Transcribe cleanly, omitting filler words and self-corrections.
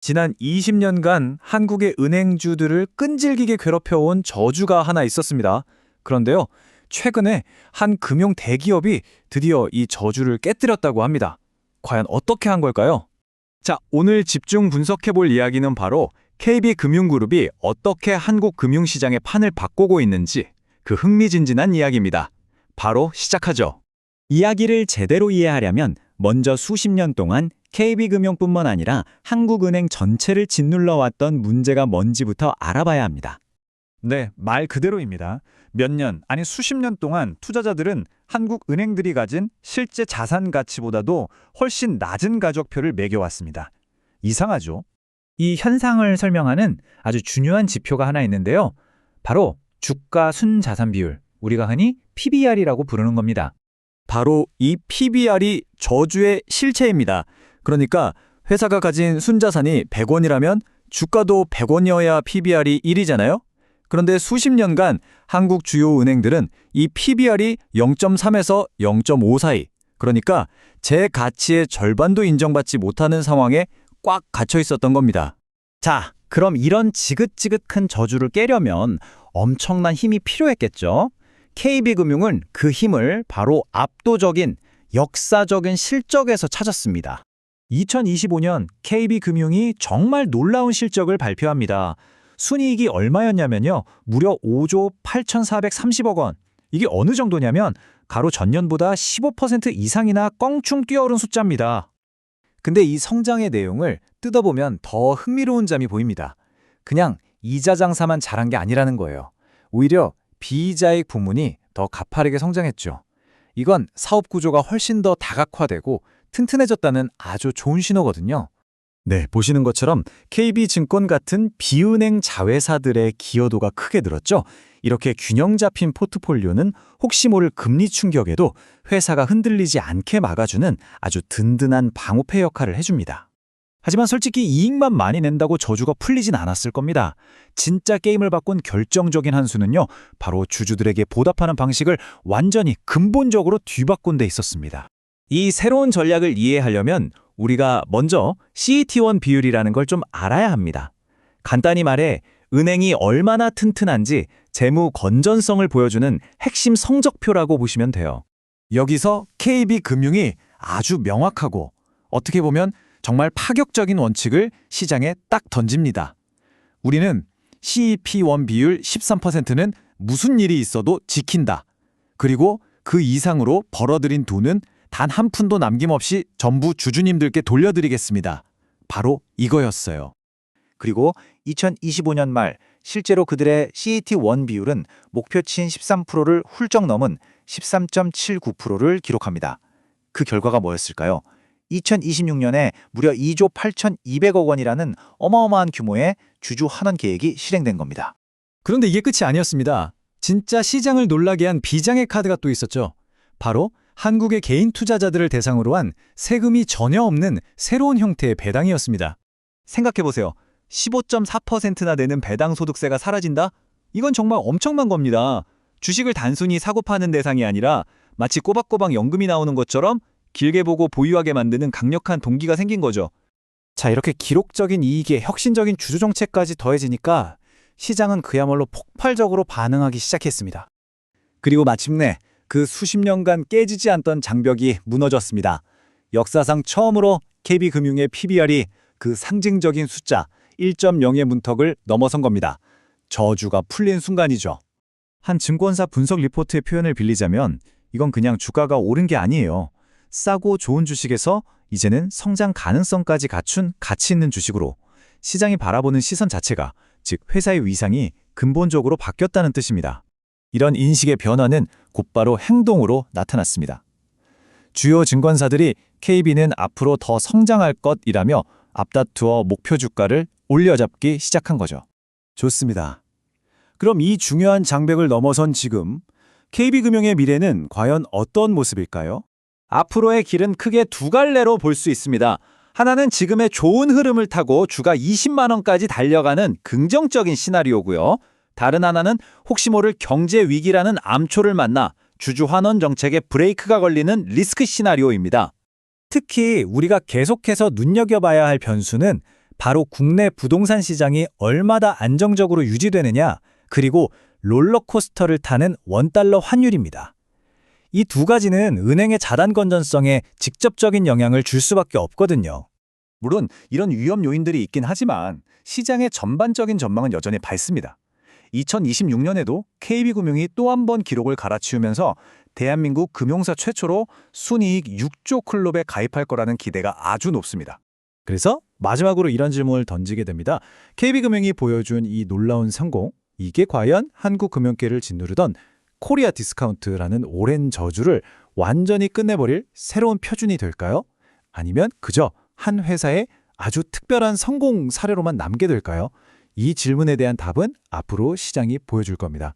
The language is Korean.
지난 20년간 한국의 은행주들을 끈질기게 괴롭혀온 저주가 하나 있었습니다. 그런데요, 최근에 한 금융 대기업이 드디어 이 저주를 깨뜨렸다고 합니다. 과연 어떻게 한 걸까요? 자, 오늘 집중 분석해볼 이야기는 바로 KB금융그룹이 어떻게 한국 금융시장의 판을 바꾸고 있는지 그 흥미진진한 이야기입니다. 바로 시작하죠. 이야기를 제대로 이해하려면 먼저 수십 년 동안 KB금융뿐만 아니라 한국은행 전체를 짓눌러왔던 문제가 뭔지부터 알아봐야 합니다. 네, 말 그대로입니다. 몇 년, 아니 수십 년 동안 투자자들은 한국 은행들이 가진 실제 자산 가치보다도 훨씬 낮은 가격표를 매겨왔습니다. 이상하죠? 이 현상을 설명하는 아주 중요한 지표가 하나 있는데요. 바로 주가 순자산 비율, 우리가 흔히 PBR이라고 부르는 겁니다. 바로 이 PBR이 저주의 실체입니다. 그러니까 회사가 가진 순자산이 100원이라면 주가도 100원이어야 PBR이 1이잖아요? 그런데 수십 년간 한국 주요 은행들은 이 PBR이 0.3에서 0.5 사이, 그러니까 제 가치의 절반도 인정받지 못하는 상황에 꽉 갇혀 있었던 겁니다. 자, 그럼 이런 지긋지긋한 저주를 깨려면 엄청난 힘이 필요했겠죠? KB금융은 그 힘을 바로 압도적인 역사적인 실적에서 찾았습니다. 2025년 KB금융이 정말 놀라운 실적을 발표합니다. 순이익이 얼마였냐면요. 무려 5조 8,430억 원. 이게 어느 정도냐면 가로 전년보다 15% 이상이나 껑충 뛰어오른 숫자입니다. 근데 이 성장의 내용을 뜯어보면 더 흥미로운 점이 보입니다. 그냥 이자 장사만 잘한 게 아니라는 거예요. 오히려 비이자익 부문이 더 가파르게 성장했죠. 이건 사업 구조가 훨씬 더 다각화되고 튼튼해졌다는 아주 좋은 신호거든요. 네, 보시는 것처럼 KB증권 같은 비은행 자회사들의 기여도가 크게 늘었죠. 이렇게 균형 잡힌 포트폴리오는 혹시 모를 금리 충격에도 회사가 흔들리지 않게 막아주는 아주 든든한 방어패 역할을 해줍니다. 하지만 솔직히 이익만 많이 낸다고 저주가 풀리진 않았을 겁니다. 진짜 게임을 바꾼 결정적인 한 수는요, 바로 주주들에게 보답하는 방식을 완전히 근본적으로 뒤바꾼 데 있었습니다. 이 새로운 전략을 이해하려면 우리가 먼저 CET1 비율이라는 걸 좀 알아야 합니다. 간단히 말해 은행이 얼마나 튼튼한지 재무 건전성을 보여주는 핵심 성적표라고 보시면 돼요. 여기서 KB금융이 아주 명확하고 어떻게 보면 정말 파격적인 원칙을 시장에 딱 던집니다. 우리는 CET1 비율 13%는 무슨 일이 있어도 지킨다. 그리고 그 이상으로 벌어들인 돈은 단 한 푼도 남김없이 전부 주주님들께 돌려드리겠습니다. 바로 이거였어요. 그리고 2025년 말 실제로 그들의 CET1 비율은 목표치인 13%를 훌쩍 넘은 13.79%를 기록합니다. 그 결과가 뭐였을까요? 2026년에 무려 2조 8,200억 원이라는 어마어마한 규모의 주주 환원 계획이 실행된 겁니다. 그런데 이게 끝이 아니었습니다. 진짜 시장을 놀라게 한 비장의 카드가 또 있었죠. 바로 한국의 개인 투자자들을 대상으로 한 세금이 전혀 없는 새로운 형태의 배당이었습니다. 생각해보세요. 15.4%나 되는 배당소득세가 사라진다? 이건 정말 엄청난 겁니다. 주식을 단순히 사고 파는 대상이 아니라 마치 꼬박꼬박 연금이 나오는 것처럼 길게 보고 보유하게 만드는 강력한 동기가 생긴 거죠. 자, 이렇게 기록적인 이익에 혁신적인 주주 정책까지 더해지니까 시장은 그야말로 폭발적으로 반응하기 시작했습니다. 그리고 마침내 그 수십 년간 깨지지 않던 장벽이 무너졌습니다. 역사상 처음으로 KB금융의 PBR이 그 상징적인 숫자 1.0의 문턱을 넘어선 겁니다. 저주가 풀린 순간이죠. 한 증권사 분석 리포트의 표현을 빌리자면 이건 그냥 주가가 오른 게 아니에요. 싸고 좋은 주식에서 이제는 성장 가능성까지 갖춘 가치 있는 주식으로 시장이 바라보는 시선 자체가, 즉 회사의 위상이 근본적으로 바뀌었다는 뜻입니다. 이런 인식의 변화는 곧바로 행동으로 나타났습니다. 주요 증권사들이 KB는 앞으로 더 성장할 것이라며 앞다투어 목표 주가를 올려잡기 시작한 거죠. 좋습니다. 그럼 이 중요한 장벽을 넘어선 지금 KB금융의 미래는 과연 어떤 모습일까요? 앞으로의 길은 크게 두 갈래로 볼 수 있습니다. 하나는 지금의 좋은 흐름을 타고 주가 20만 원까지 달려가는 긍정적인 시나리오고요. 다른 하나는 혹시 모를 경제 위기라는 암초를 만나 주주 환원 정책에 브레이크가 걸리는 리스크 시나리오입니다. 특히 우리가 계속해서 눈여겨봐야 할 변수는 바로 국내 부동산 시장이 얼마나 안정적으로 유지되느냐, 그리고 롤러코스터를 타는 원달러 환율입니다. 이 두 가지는 은행의 자단 건전성에 직접적인 영향을 줄 수밖에 없거든요. 물론 이런 위험 요인들이 있긴 하지만 시장의 전반적인 전망은 여전히 밝습니다. 2026년에도 KB금융이 또 한 번 기록을 갈아치우면서 대한민국 금융사 최초로 순이익 6조 클럽에 가입할 거라는 기대가 아주 높습니다. 그래서 마지막으로 이런 질문을 던지게 됩니다. KB금융이 보여준 이 놀라운 성공, 이게 과연 한국 금융계를 짓누르던 코리아 디스카운트라는 오랜 저주를 완전히 끝내버릴 새로운 표준이 될까요? 아니면 그저 한 회사의 아주 특별한 성공 사례로만 남게 될까요? 이 질문에 대한 답은 앞으로 시장이 보여줄 겁니다.